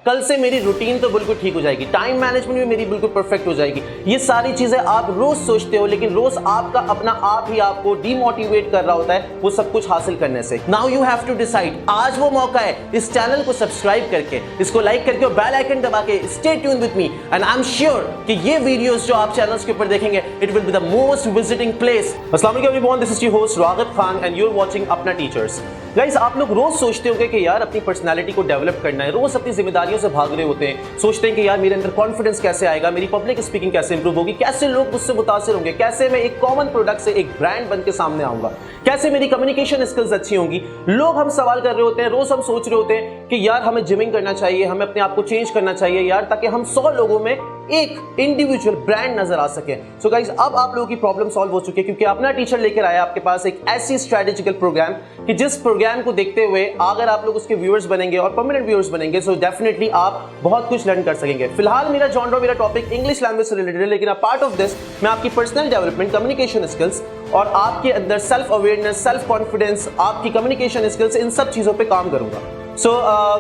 कल से मेरी रूटीन तो बिल्कुल ठीक हो जाएगी, टाइम मैनेजमेंट भी मेरी बिल्कुल परफेक्ट हो जाएगी। ये सारी चीजें आप रोज सोचते हो, लेकिन रोज आपका अपना आप ही आपको डीमोटिवेट कर रहा होता है वो सब कुछ हासिल करने से। Now you have to decide, आज वो मौका है इस चैनल को सब्सक्राइब करके, इसको लाइक करके और बेल आइकन दबा के stay tuned with me, and I am sure कि ये वीडियोस जो आप चैनल्स के ऊपर देखेंगे it will be the most visiting place. अस्सलाम वालेकुम everyone, this is your host Raghib Khan and you are watching अपना टीचर्स। गाइस, आप लोग रोज सोचते होंगे कि यार अपनी पर्सनालिटी को डेवलप करना है, रोज अपनी जिम्मेदारियों से भाग रहे होते हैं, सोचते हैं कि यार मेरे अंदर कॉन्फिडेंस कैसे आएगा, मेरी पब्लिक स्पीकिंग कैसे इंप्रूव होगी, कैसे लोग मुझसे मुतासिर होंगे, कैसे मैं एक कॉमन प्रोडक्ट से एक ब्रांड बन के सामने आऊंगा, कैसे मेरी कम्युनिकेशन स्किल्स अच्छी होंगी। लोग हम सवाल कर रहे होते हैं, रोज हम सोच रहे होते हैं कि यार हमें जिमिंग करना चाहिए, हमें अपने आप को चेंज करना चाहिए यार, ताकि हम 100 लोगों में एक इंडिविजुअल ब्रांड नजर आ सके। सो गाइस, अब आप लोगों की प्रॉब्लम सॉल्व हो चुकी है, क्योंकि अपना टीचर लेकर आया आपके पास एक ऐसी स्ट्रेटेजिकल प्रोग्राम कि जिस प्रोग्राम को देखते हुए अगर आप लोग उसके व्यूअर्स बनेंगे और परमानेंट व्यूअर्स बनेंगे, सो डेफिनेटली आप बहुत कुछ लर्न कर सकेंगे। फिलहाल मेरा जॉनर, मेरा टॉपिक इंग्लिश लैंग्वेज से रिलेटेड है, लेकिन पार्ट ऑफ दिस मैं आपकी पर्सनल डेवलपमेंट, कम्युनिकेशन स्किल्स और आपके अंदर सेल्फ अवेयरनेस, सेल्फ कॉन्फिडेंस, आपकी कम्युनिकेशन स्किल्स, इन सब चीजों पे काम करूंगा। सो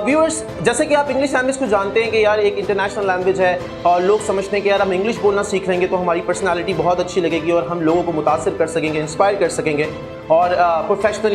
व्यूअर्स, जैसे कि आप इंग्लिश लैंग्वेज को जानते हैं कि यार एक इंटरनेशनल लैंग्वेज है और लोग समझते हैं कि यार हम इंग्लिश बोलना सीख लेंगे तो हमारी पर्सनालिटी बहुत अच्छी लगेगी और हम लोगों को मुतासिर कर सकेंगे, इंस्पायर कर सकेंगे। और प्रोफेशनल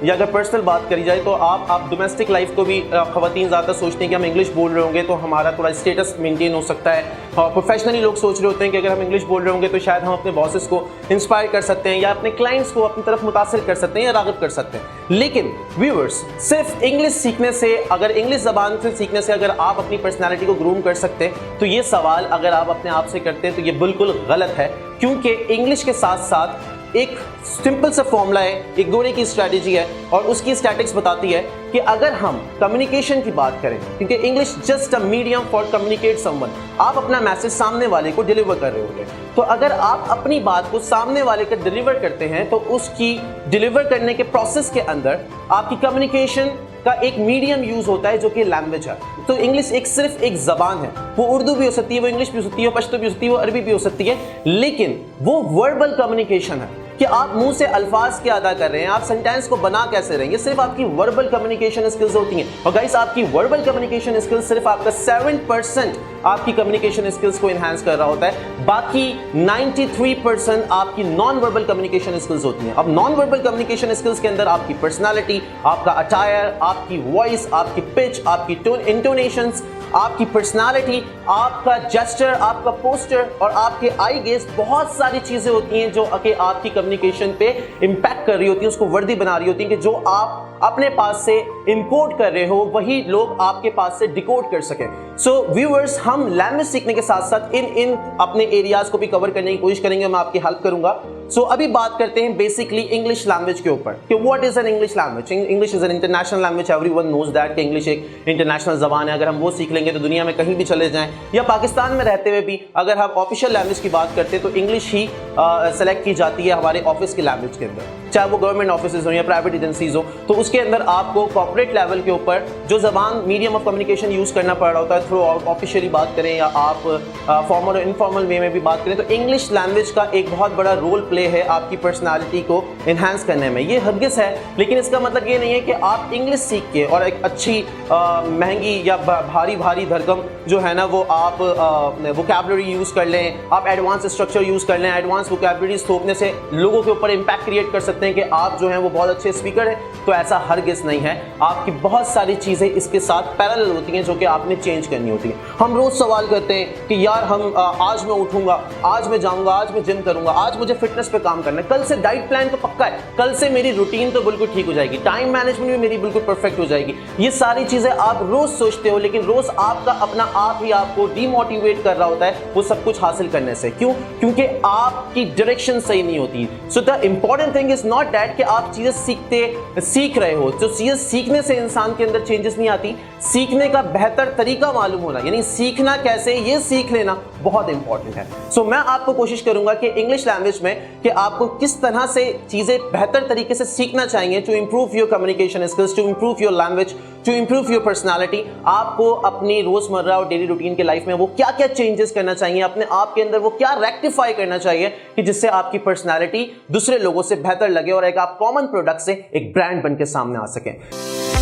या अगर पर्सनल बात करी जाए तो आप डोमेस्टिक लाइफ को भी ख़वातीन ज़्यादा सोचते हैं कि हम इंग्लिश बोल रहे होंगे तो हमारा थोड़ा स्टेटस मेंटेन हो सकता है, और प्रोफेशनली लोग सोच रहे होते हैं कि अगर हम इंग्लिश बोल रहे होंगे तो शायद हम अपने बॉसेस को इंस्पायर कर सकते हैं या अपने क्लाइंट्स को अपनी तरफ मुतासिर कर सकते हैं या राग़िब कर सकते हैं। लेकिन व्यूअर्स, सिर्फ इंग्लिश सीखने से, अगर इंग्लिश ज़बान से सीखने से अगर आप अपनी पर्सनैलिटी को ग्रूम कर सकते हैं तो ये सवाल अगर आप अपने आप से करते हैं तो ये बिल्कुल गलत है, क्योंकि इंग्लिश के साथ साथ एक सिंपल सा फॉर्मूला है, एक दौरे की स्ट्रैटेजी है और उसकी स्टैटिक्स बताती है कि अगर हम कम्युनिकेशन की बात करें, क्योंकि English just a medium for communicate someone, आप अपना मैसेज सामने वाले को डिलीवर कर रहे होंगे, तो अगर आप अपनी बात को सामने वाले को डिलीवर करते हैं तो उसकी डिलीवर करने के प्रोसेस के अंदर आपकी कम्युनिकेशन का एक मीडियम यूज होता है जो कि लैंग्वेज है। तो इंग्लिश एक सिर्फ एक जबान है, वो उर्दू भी हो सकती है, वो इंग्लिश भी हो सकती है, वो पश्तो भी हो सकती है, वो अरबी भी हो सकती है, लेकिन वो वर्बल कम्युनिकेशन है कि आप मुंह से अल्फाज क्या अदा कर रहे हैं, आप सेंटेंस को बना कैसे रहे हैं, ये सिर्फ आपकी वर्बल कम्युनिकेशन स्किल्स होती हैं। और गाइस, आपकी वर्बल कम्युनिकेशन स्किल्स सिर्फ आपका 7% आपकी कम्युनिकेशन स्किल्स को एनहांस कर रहा होता है, बाकी 93% आपकी नॉन वर्बल कम्युनिकेशन स्किल्स होती हैं। अब नॉन वर्बल कम्युनिकेशन स्किल्स के अंदर आपकी पर्सनालिटी, आपका अटायर, आपकी वॉइस, आपकी पिच, आपकी टोन, इंटोनेशंस, आपकी पर्सनालिटी, आपका जेस्चर, आपका पोस्टर और आपके आई गेज, बहुत सारी चीजें होती हैं जो कि आपकी कम्युनिकेशन पे इंपैक्ट कर रही होती है, उसको वर्दी बना रही होती है कि जो आप अपने पास से इंपोर्ट कर रहे हो वही लोग आपके पास से डिकोड कर सकें। सो व्यूअर्स, हम लैंग्वेज सीखने के साथ साथ इन अपने एरियाज को भी कवर करने की कोशिश करेंगे, मैं आपकी हेल्प करूंगा। सो अभी बात करते हैं बेसिकली इंग्लिश लैंग्वेज के ऊपर कि what is an English language. English is an international language, everyone knows that कि इंग्लिश एक इंटरनेशनल जबान है। अगर हम वो सीख लेंगे तो दुनिया में कहीं भी चले जाएं या पाकिस्तान में रहते हुए भी अगर हम ऑफिशियल लैंग्वेज की बात करते हैं तो इंग्लिश ही सेलेक्ट की जाती है हमारे ऑफिस की लैंग्वेज के अंदर, चाहे वो गवर्नमेंट ऑफिस हो या प्राइवेट एजेंसीज हो। तो उसके अंदर आपको कॉर्पोरेट लेवल के ऊपर जो जबान मीडियम ऑफ कम्युनिकेशन यूज करना पड़ रहा होता है, थ्रू ऑफिशियली बात करें या आप फॉर्मल और इनफॉर्मल वे में भी बात करें, तो इंग्लिश लैंग्वेज का एक बहुत बड़ा रोल प्ले है आपकी पर्सनालिटी को एनहांस करने में। ये हरगिज़ है, लेकिन इसका मतलब ये नहीं है कि आप इंग्लिश सीख के और एक अच्छी महंगी या भारी धरकम जो है ना वो आप वोकैबुलरी यूज कर लें, आप एडवांस स्ट्रक्चर यूज कर लें, एडवांस वोकैबुलरीज थोपने से लोगों के ऊपर इंपैक्ट क्रिएट कर सकते हैं कि आप जो हैं वो बहुत अच्छे स्पीकर हैं। तो ऐसा हरगिज़ नहीं है, आपकी बहुत सारी चीज़ें इसके साथ पैरेलल होती हैं जो कि आपने चेंज करनी होती हैं। हम रोज़ सवाल करते हैं कि यार हम आज मैं उठूंगा, आज मैं जाऊंगा, आज मैं जिम करूंगा, आज मुझे फिटनेस पे काम करना है, कल से डाइट प्लान तो पक्का है, कल से मेरी रूटीन तो बिल्कुल ठीक हो जाएगी, टाइम मैनेजमेंट भी मेरी बिल्कुल परफेक्ट हो जाएगी। ये सारी चीज़ें आप रोज़ सोचते हो, लेकिन रोज़ आपका अपना आप ही आपको डीमोटिवेट कर रहा होता है वो सब कुछ हासिल करने से। क्यों? क्योंकि आपकी डायरेक्शन सही नहीं होती। So the important thing is not that कि आप चीज़ें सीख रहे हो, जो चीज़ें सीखने से इंसान के अंदर चेंजेस नहीं आती, सीखने का बेहतर तरीका मालूम होना, यानी सीखना कैसे ये सीख लेना बहुत इंपॉर्टेंट है। सो मैं आपको कोशिश करूंगा कि इंग्लिश लैंग्वेज में कि आपको किस तरह से चीज़ें बेहतर तरीके से सीखना चाहिए to improve your communication skills, to improve your language, to improve your personality. आपको अपनी रोजमर्रा और डेली रूटीन के लाइफ में वो क्या क्या चेंजेस करना चाहिए, अपने आप के अंदर वो क्या रेक्टिफाई करना चाहिए कि जिससे आपकी पर्सनालिटी दूसरे लोगों से बेहतर लगे और एक आप कॉमन प्रोडक्ट से एक ब्रांड बन के सामने आ सकें।